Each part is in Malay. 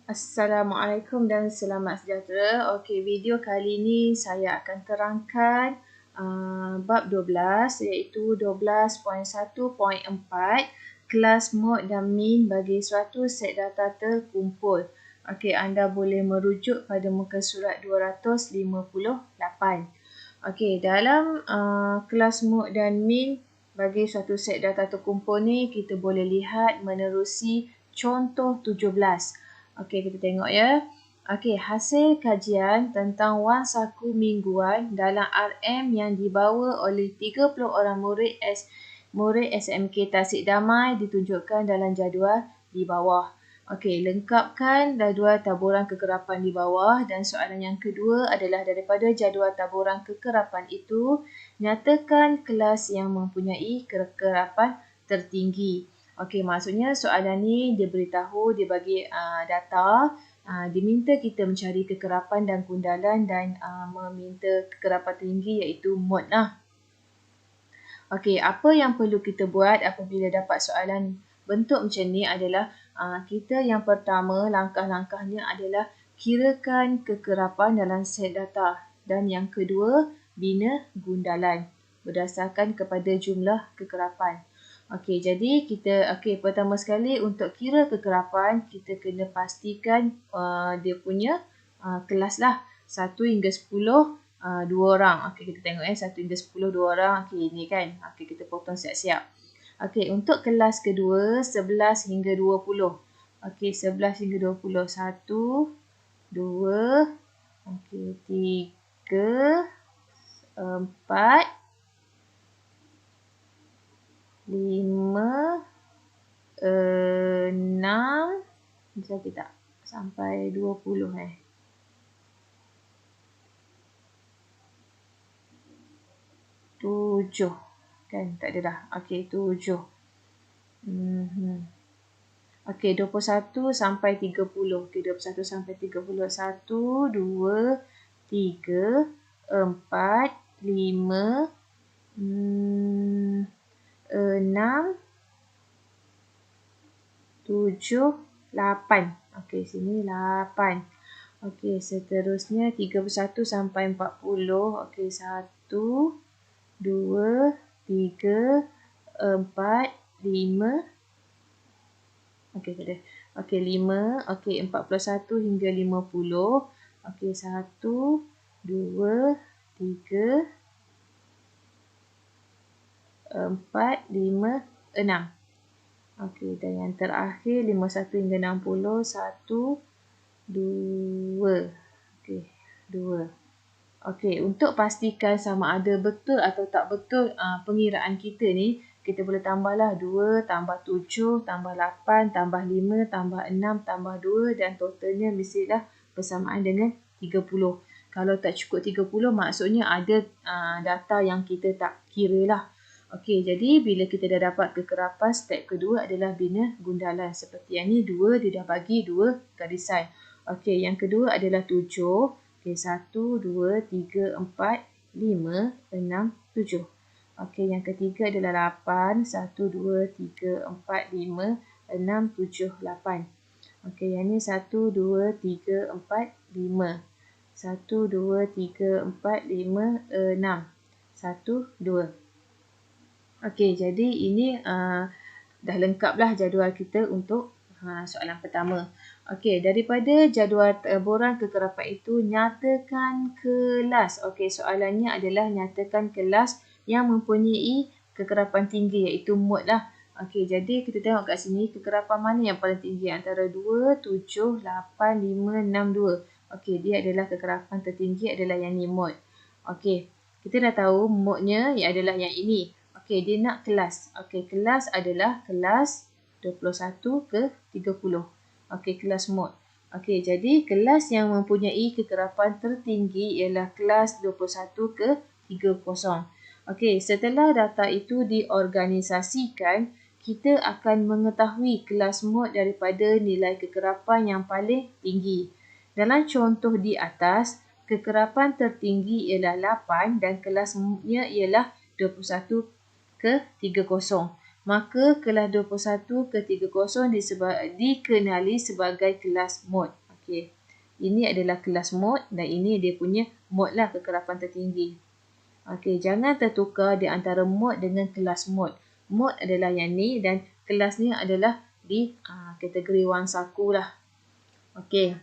Assalamualaikum dan selamat sejahtera. Okey, video kali ini saya akan terangkan bab 12 iaitu 12.1.4 kelas mod dan min bagi suatu set data terkumpul. Okey, anda boleh merujuk pada muka surat 258. Okey, dalam kelas mod dan min bagi suatu set data terkumpul ni kita boleh lihat menerusi contoh 17. Okey, kita tengok ya. Okey, hasil kajian tentang wang saku mingguan dalam RM yang dibawa oleh 30 orang murid SMK Tasik Damai ditunjukkan dalam jadual di bawah. Okey, lengkapkan jadual taburan kekerapan di bawah dan soalan yang kedua adalah daripada jadual taburan kekerapan itu, nyatakan kelas yang mempunyai kekerapan tertinggi. Okey, maksudnya soalan ni dia beritahu, dia bagi data, diminta kita mencari kekerapan dan kundalan dan meminta kekerapan tinggi iaitu mod lah. Okey, apa yang perlu kita buat apabila dapat soalan bentuk macam ni adalah kita yang pertama, langkah-langkahnya adalah kirakan kekerapan dalam set data. Dan yang kedua, bina gundalan berdasarkan kepada jumlah kekerapan. Okey, jadi pertama sekali untuk kira kekerapan, kita kena pastikan dia punya kelas lah. 1 hingga 10, 2 orang. Okey, kita tengok 1 hingga 10, 2 orang. Okey, ini kan. Okey, kita potong siap-siap. Okey, untuk kelas kedua, 11 hingga 20. Okey, 11 hingga 20. 1, 2, okey, 3, 4, 5, 6, bisa kita sampai 20 7 kan, tak ada dah. Okey, 7. Okey, 21 sampai 30. Okey, 21 sampai 30. 1, 2, 3, 4, 5, 6, 7, 8. Okey, sini 8. Okey, seterusnya 31 sampai 40. Okey, 1, 2, 3, 4, 5. Okey, tak ada. Okey, 5. Okey, 41 hingga 50. Okey, 1, 2, 3, 4, 5, 6. Okey, dan yang terakhir 51 hingga 60. 1, 2. Okey, 2. Okey, untuk pastikan sama ada betul atau tak betul pengiraan kita ni, kita boleh tambahlah 2 tambah 7 tambah 8 tambah 5 tambah 6 tambah 2 dan totalnya mestilah bersamaan dengan 30. Kalau tak cukup 30 maksudnya ada data yang kita tak kira lah. Okey, jadi bila kita dah dapat kekerapan, step kedua adalah bina gundalan. Seperti yang ni 2 dia dah bagi 2 garisan. Okey, yang kedua adalah 7. Okey, 1, 2, 3, 4, 5, 6, 7. Okey, yang ketiga adalah 8. 1, 2, 3, 4, 5, 6, 7, 8. Okey, yang ni 1, 2, 3, 4, 5. 1, 2, 3, 4, 5, 6. 1, 2. Okey, jadi ini dah lengkaplah jadual kita untuk soalan pertama. Okey, daripada jadual taburan kekerapan itu, nyatakan kelas. Okey, soalannya adalah nyatakan kelas yang mempunyai kekerapan tinggi iaitu mod lah. Okey, jadi kita tengok kat sini kekerapan mana yang paling tinggi antara 2, 7, 8, 5, 6, 2. Okey, dia adalah kekerapan tertinggi adalah yang ni mod. Okey, kita dah tahu modnya adalah yang ini. Okey, dia nak kelas. Okey, kelas adalah kelas 21 ke 30. Okey, kelas mod. Okey, jadi kelas yang mempunyai kekerapan tertinggi ialah kelas 21 ke 30. Okey, setelah data itu diorganisasikan, kita akan mengetahui kelas mod daripada nilai kekerapan yang paling tinggi. Dalam contoh di atas, kekerapan tertinggi ialah 8 dan kelasnya ialah 21 ke 30. maka kelas 21 ke 30 dikenali sebagai kelas mod. Okey. Ini adalah kelas mod dan ini dia punya mod lah, kekerapan tertinggi. Okey, jangan tertukar di antara mod dengan kelas mod. Mod adalah yang ni dan kelas ni adalah di kategori wang saku lah. Okey.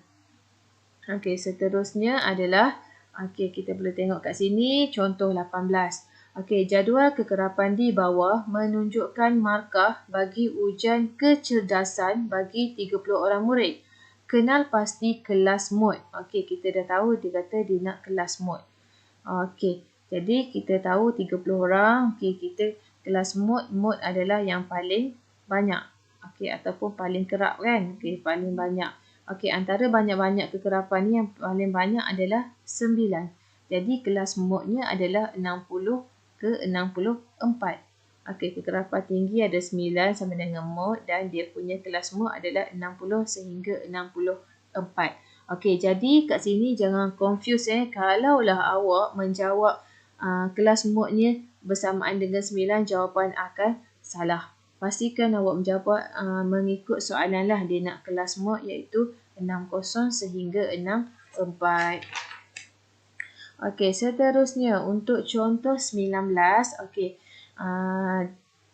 Okey, seterusnya adalah kita boleh tengok kat sini contoh 18. Okey, jadual kekerapan di bawah menunjukkan markah bagi ujian kecerdasan bagi 30 orang murid. Kenal pasti kelas mod. Okey, kita dah tahu dia kata dia nak kelas mod. Okey, jadi kita tahu 30 orang. Okey, kita kelas mod. Mod adalah yang paling banyak. Okey, ataupun paling kerap kan. Okey, paling banyak. Okey, antara banyak-banyak kekerapan ni yang paling banyak adalah 9. Jadi kelas modnya adalah 60 ke 64. Okey, kekerapan tinggi ada 9 sama dengan mod dan dia punya kelas mod adalah 60 sehingga 64. Okey, jadi kat sini jangan confuse kalaulah awak menjawab kelas modnya bersamaan dengan 9, jawapan akan salah. Pastikan awak menjawab mengikut soalan lah, dia nak kelas mod iaitu 60 sehingga 64. Okey, seterusnya untuk contoh 19. Okey.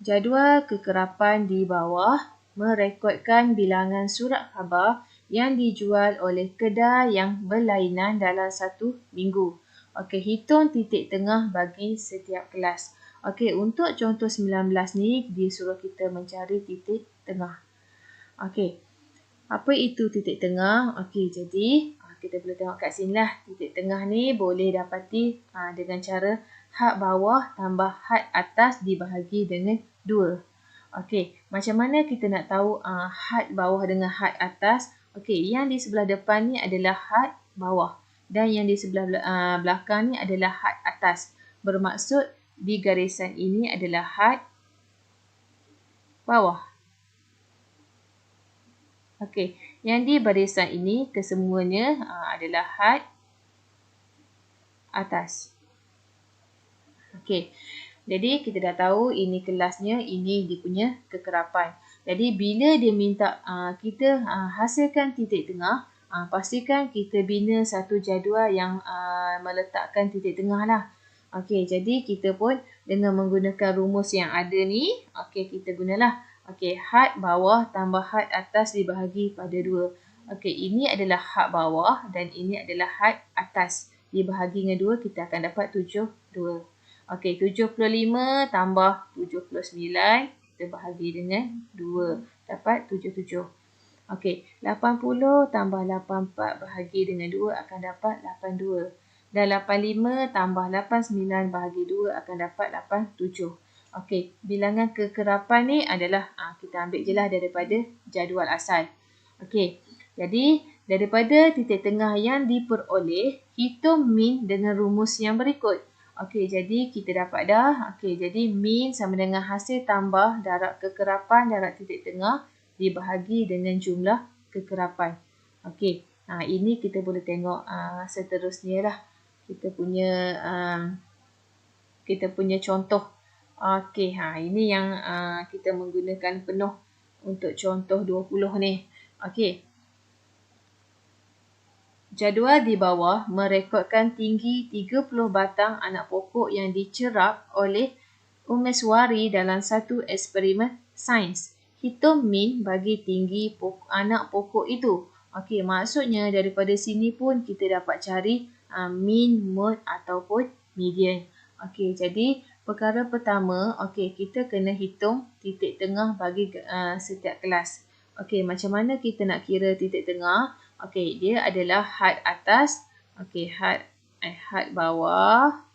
Jadual kekerapan di bawah merekodkan bilangan surat khabar yang dijual oleh kedai yang berlainan dalam satu minggu. Okey, hitung titik tengah bagi setiap kelas. Okey, untuk contoh 19 ni disuruh kita mencari titik tengah. Okey, apa itu titik tengah? Okey, jadi kita boleh tengok kat sini lah. Titik tengah ni boleh dapati dengan cara had bawah tambah had atas dibahagi dengan 2. Okey, macam mana kita nak tahu had bawah dengan had atas? Okey, yang di sebelah depan ni adalah had bawah dan yang di sebelah belakang ni adalah had atas. Bermaksud di garisan ini adalah had bawah. Okey, yang di barisan ini kesemuanya adalah had atas. Okey, jadi kita dah tahu ini kelasnya, ini dia punya kekerapan. Jadi bila dia minta kita hasilkan titik tengah, pastikan kita bina satu jadual yang meletakkan titik tengah lah. Okey, jadi kita pun dengan menggunakan rumus yang ada ni, okey, kita gunalah. Okey, had bawah tambah had atas dibahagi pada 2. Okey, ini adalah had bawah dan ini adalah had atas. Dibahagi dengan 2, kita akan dapat 72. Okey, 75 tambah 79, kita bahagi dengan 2. Dapat 77. Okey, 80 tambah 84 bahagi dengan 2 akan dapat 82. Dan 85 tambah 89 bahagi 2 akan dapat 87. Okey, bilangan kekerapan ni adalah kita ambil je lah daripada jadual asal. Okey, jadi daripada titik tengah yang diperoleh, hitung min dengan rumus yang berikut. Okey, jadi kita dapat dah. Okey, jadi min sama dengan hasil tambah darab kekerapan darab titik tengah dibahagi dengan jumlah kekerapan. Okey, ini kita boleh tengok seterusnya lah. Kita punya contoh. Okey, ini yang kita menggunakan penuh untuk contoh 20 ni. Okey. Jadual di bawah merekodkan tinggi 30 batang anak pokok yang dicerap oleh Ummeswari dalam satu eksperimen sains. Hitung min bagi tinggi anak pokok itu. Okey, maksudnya daripada sini pun kita dapat cari min, mod ataupun median. Okey, jadi perkara pertama, okey, kita kena hitung titik tengah bagi setiap kelas. Okey, macam mana kita nak kira titik tengah? Okey, dia adalah had atas, okey, had bawah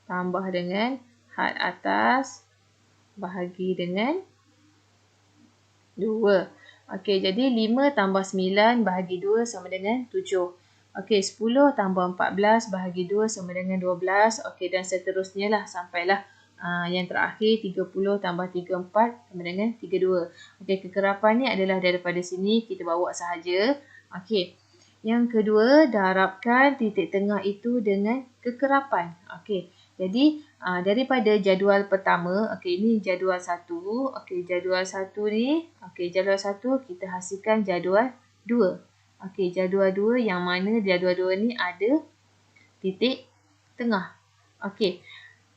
tambah dengan had atas bahagi dengan 2. Okey, jadi 5 tambah 9 bahagi 2 sama dengan 7. Okey, 10 tambah 14 bahagi 2 sama dengan 12. Okey, dan seterusnya lah sampailah yang terakhir 30 tambah 34 sama dengan 32. Okey, kekerapan ni adalah daripada sini kita bawa sahaja. Okey. Yang kedua, darabkan titik tengah itu dengan kekerapan. Okey. Jadi daripada jadual pertama, okey, ini jadual 1. Okey, jadual 1 ni, okey, jadual 1 kita hasilkan jadual 2. Okey, jadual 2 yang mana jadual 2 ni ada titik tengah. Okey,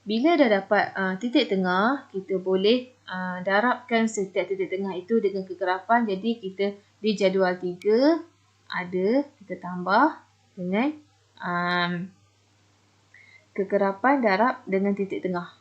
bila dah dapat titik tengah, kita boleh darabkan setiap titik tengah itu dengan kekerapan. Jadi kita di jadual 3 ada, kita tambah dengan kekerapan darab dengan titik tengah.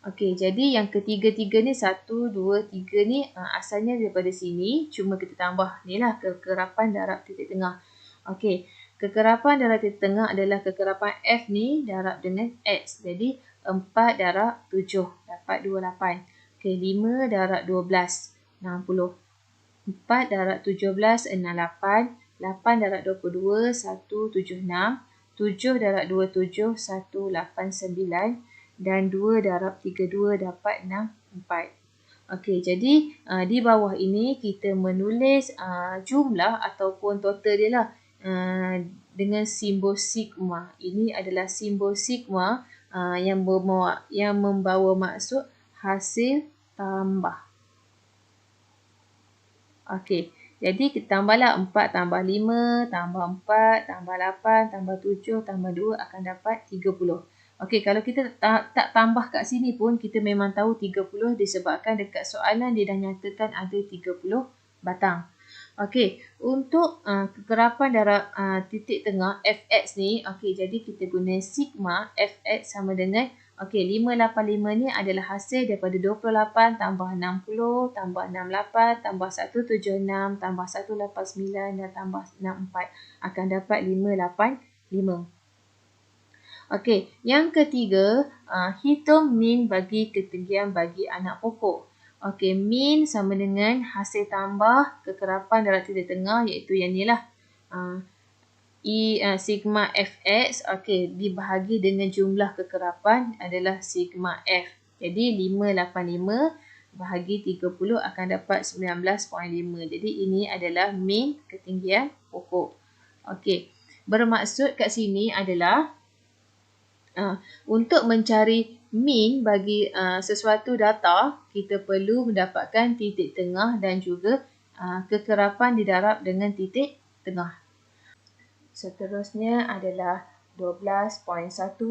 Okey, jadi yang ketiga-tiga ni, 1, 2, 3 ni asalnya daripada sini. Cuma kita tambah ni lah kekerapan darab titik tengah. Okey, kekerapan darab titik tengah adalah kekerapan F ni darab dengan X. Jadi 4 darab 7 dapat 28. Okey, 5 darab 12, 60. 4 darab 17, 68. 8 darab 22, 176. 7 darab 27, 189. Dan 2 darab 32 dapat 64. Okey, jadi di bawah ini kita menulis jumlah ataupun total dia lah dengan simbol sigma. Ini adalah simbol sigma yang membawa maksud hasil tambah. Okey, jadi kita tambahlah 4 tambah 5 tambah 4 tambah 8 tambah 7 tambah 2 akan dapat 30. Okey, kalau kita tak tambah kat sini pun kita memang tahu 30 disebabkan dekat soalan dia dah nyatakan ada 30 batang. Okey, untuk kekerapan darab titik tengah Fx ni, okey, jadi kita guna sigma Fx sama dengan, okey, 585 ni adalah hasil daripada 28 tambah 60 tambah 68 tambah 176 tambah 189 dan tambah 64 akan dapat 585. Okey, yang ketiga, hitung min bagi ketinggian bagi anak pokok. Okey, min sama dengan hasil tambah kekerapan darab titik tengah, iaitu yang ni lah. Sigma Fx, okey, dibahagi dengan jumlah kekerapan adalah sigma F. Jadi 585 bahagi 30 akan dapat 19.5. Jadi ini adalah min ketinggian pokok. Okey, bermaksud kat sini adalah untuk mencari min bagi sesuatu data, kita perlu mendapatkan titik tengah dan juga kekerapan didarab dengan titik tengah. Seterusnya adalah 12.1.5,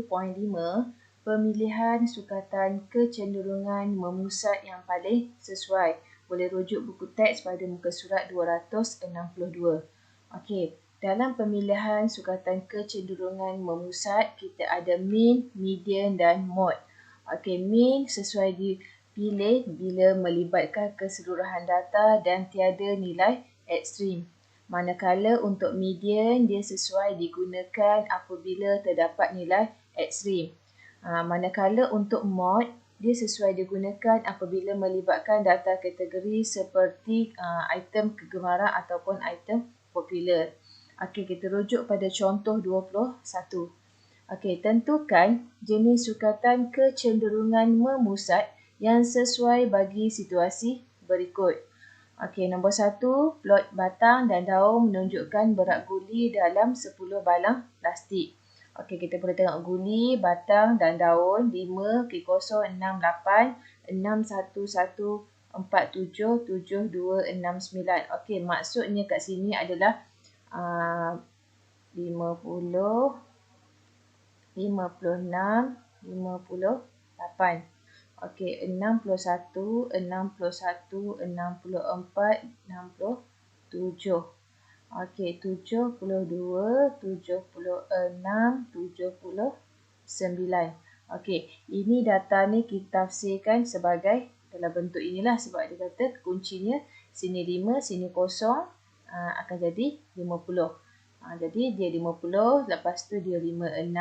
pemilihan sukatan kecenderungan memusat yang paling sesuai. Boleh rujuk buku teks pada muka surat 262. Okey, dalam pemilihan sukatan kecenderungan memusat, kita ada mean, median dan mode. Okey, mean sesuai dipilih bila melibatkan keseluruhan data dan tiada nilai ekstrim. Manakala untuk median, dia sesuai digunakan apabila terdapat nilai ekstrim. Manakala untuk mode, dia sesuai digunakan apabila melibatkan data kategori seperti item kegemaran ataupun item popular. Okey, kita rujuk pada contoh 21. Okey, tentukan jenis sukatan kecenderungan memusat yang sesuai bagi situasi berikut. Okey, nombor 1, plot batang dan daun menunjukkan berat guli dalam 10 balang plastik. Okey, kita boleh tengok guli, batang dan daun 5, K0, 6, 8, 6, 1, 1, 4, 7, 7, 2, 6, 9. Okey, maksudnya kat sini adalah 50, 56, 58. Okey, 61, 61, 64, 67. Okey, 72, 76, 79. Okey, ini data ni kita tafsirkan sebagai dalam bentuk inilah sebab dia kata kuncinya sini 5, sini kosong akan jadi 50. Jadi dia 50, lepas tu dia 56,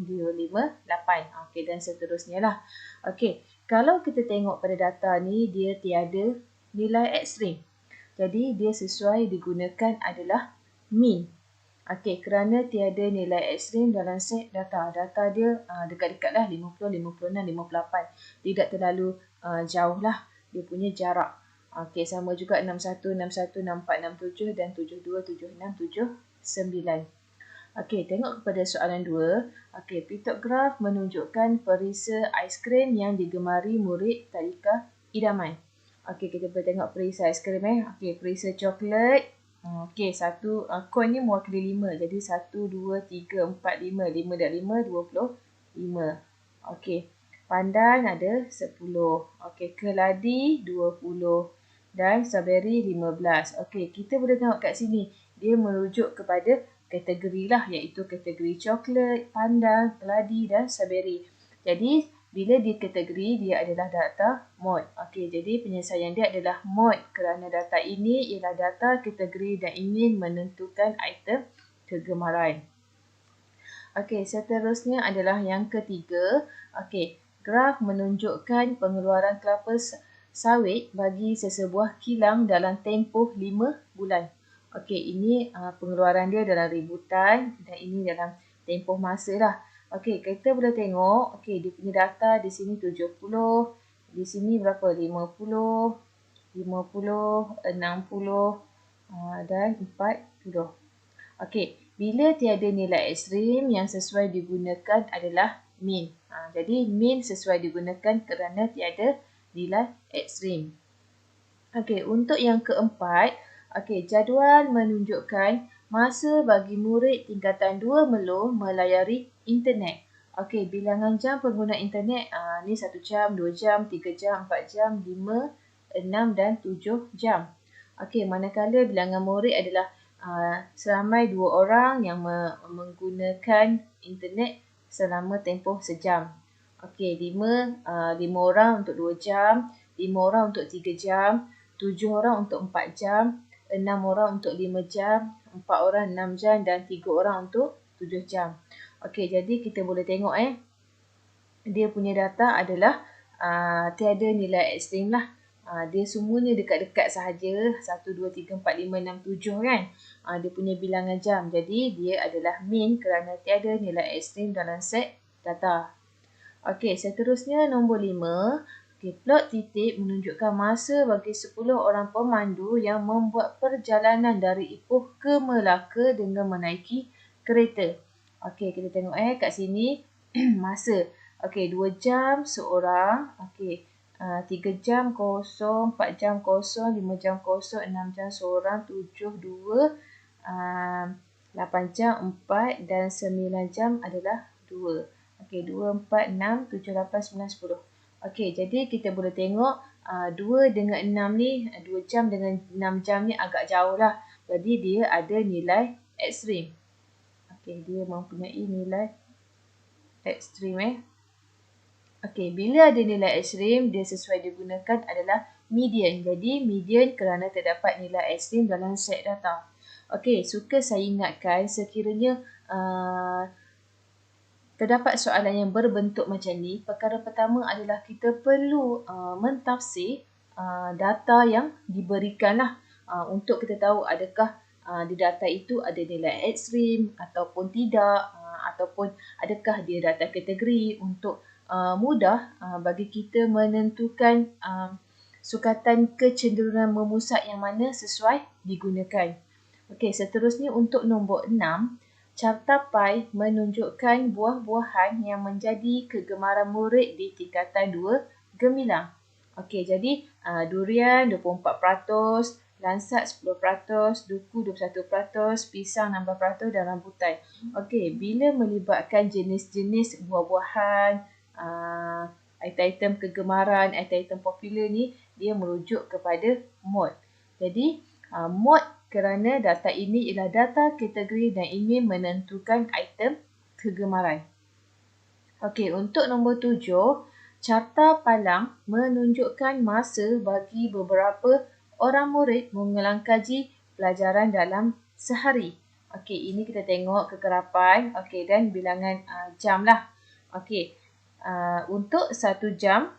dia 58. Okey, dan seterusnya lah. Okey, kalau kita tengok pada data ni, dia tiada nilai ekstrim. Jadi dia sesuai digunakan adalah mean. Okey, kerana tiada nilai ekstrim dalam set data. Data dia dekat-dekat lah 50, 56, 58. Tidak terlalu jauh lah dia punya jarak. Okey, sama juga 61, 61, 64, 67 dan 72, 76, 79. Okey, tengok kepada soalan 2. Okey, pitograf menunjukkan perisa aiskrim yang digemari murid tadika idaman. Okey, kita boleh tengok perisa aiskrim Okey, perisa coklat. Okey, satu kon ni mewakili 5. Jadi 1 2 3 4 5. 5 dan 5 25. Okey. Pandan ada 10. Okey, keladi 20 dan strawberry 15. Okey, kita boleh tengok kat sini. Dia merujuk kepada kategori lah, iaitu kategori coklat, pandan, keladi dan strawberry. Jadi, bila di kategori, dia adalah data mod. Okey, jadi penyelesaian dia adalah mod kerana data ini ialah data kategori dan ingin menentukan item kegemaran. Okey, seterusnya adalah yang ketiga. Okey, graf menunjukkan pengeluaran kelapa sawit bagi sesebuah kilang dalam tempoh 5 bulan. Okey, ini pengeluaran dia dalam ributan dan ini dalam tempoh masa lah. Okey, kita boleh tengok, okey, dia punya data di sini 70, di sini berapa? 50, 50, 60 dan 40. Okey, bila tiada nilai ekstrim yang sesuai digunakan adalah min. Jadi min sesuai digunakan kerana tiada nilai ekstrim. Okey, untuk yang keempat, okey, jadual menunjukkan masa bagi murid tingkatan 2 Melo melayari internet. Okey, bilangan jam pengguna internet ni 1 jam, 2 jam, 3 jam, 4 jam, 5, 6 dan 7 jam. Okey, manakala bilangan murid adalah seramai 2 orang yang menggunakan internet selama tempoh sejam. Okey, 5 orang untuk 2 jam, 5 orang untuk 3 jam, 7 orang untuk 4 jam, 6 orang untuk 5 jam, 4 orang 6 jam dan 3 orang untuk 7 jam. Okey, jadi kita boleh tengok dia punya data adalah tiada nilai ekstrim lah. Dia semuanya dekat-dekat sahaja. 1, 2, 3, 4, 5, 6, 7 kan. Dia punya bilangan jam. Jadi dia adalah min kerana tiada nilai ekstrim dalam set data. Okey, seterusnya nombor 5. Okey, plot titik menunjukkan masa bagi 10 orang pemandu yang membuat perjalanan dari Ipoh ke Melaka dengan menaiki kereta. Okey, kita tengok kat sini masa. Okey, 2 jam seorang. Okey, 3 jam kosong, 4 jam kosong, 5 jam kosong, 6 jam seorang, 7, 2, 8 jam 4 dan 9 jam adalah 2. Okey, 2, 4, 6, 7, 8, 9, 10. Okey, jadi kita boleh tengok 2 dengan 6 ni, 2 jam dengan 6 jam ni agak jauh lah. Jadi dia ada nilai ekstrim. Okey, dia mempunyai nilai ekstrim Okey, bila ada nilai ekstrim, dia sesuai digunakan adalah median. Jadi median kerana terdapat nilai ekstrim dalam set data. Okey, suka saya ingatkan sekiranya terdapat soalan yang berbentuk macam ni, perkara pertama adalah kita perlu mentafsir data yang diberikan lah untuk kita tahu adakah di data itu ada nilai ekstrim ataupun tidak, ataupun adakah dia data kategori untuk mudah bagi kita menentukan sukatan kecenderungan memusat yang mana sesuai digunakan. Okey, seterusnya untuk nombor 6, carta pai menunjukkan buah-buahan yang menjadi kegemaran murid di tingkatan 2 Gemilang. Okey, jadi durian 24%, lansat 10%, duku 21%, pisang 16% dan rambutan. Okey, bila melibatkan jenis-jenis buah-buahan, item-item kegemaran, item-item popular ni, dia merujuk kepada mod. Jadi, mod kerana data ini ialah data kategori dan ingin menentukan item kegemaran. Okey, untuk nombor 7, carta palang menunjukkan masa bagi beberapa orang murid mengulang-kaji pelajaran dalam sehari. Okey, ini kita tengok kekerapan, okey, dan bilangan jam lah. Okey, untuk 1 jam,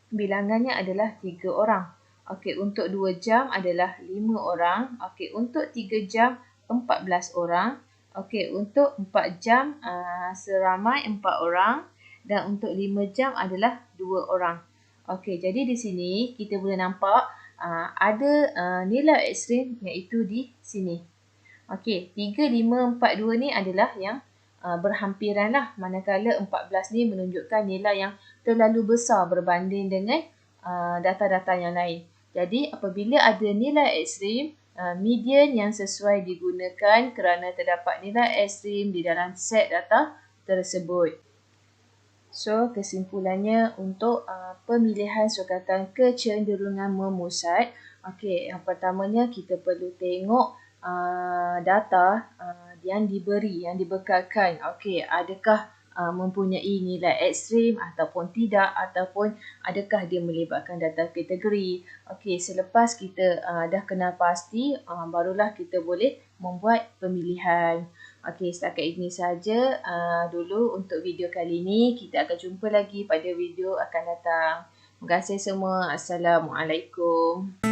bilangannya adalah 3 orang. Okey, untuk 2 jam adalah 5 orang. Okey, untuk 3 jam, 14 orang. Okey, untuk 4 jam, seramai 4 orang. Dan untuk 5 jam adalah 2 orang. Okey, jadi di sini kita boleh nampak ada nilai ekstrim iaitu di sini. Okey, 3, 5, 4, 2 ni adalah yang berhampiran lah. Manakala 14 ni menunjukkan nilai yang terlalu besar berbanding dengan data-data yang lain. Jadi, apabila ada nilai ekstrim, median yang sesuai digunakan kerana terdapat nilai ekstrim di dalam set data tersebut. So, kesimpulannya untuk pemilihan sukatan kecenderungan memusat. Okey, yang pertamanya kita perlu tengok data yang diberi, yang dibekalkan. Okey, adakah mempunyai nilai ekstrim ataupun tidak, ataupun adakah dia melibatkan data kategori. Okey, selepas kita dah kenal pasti, barulah kita boleh membuat pemilihan. Okey, setakat ini saja dulu untuk video kali ini. Kita akan jumpa lagi pada video akan datang. Terima kasih semua. Assalamualaikum.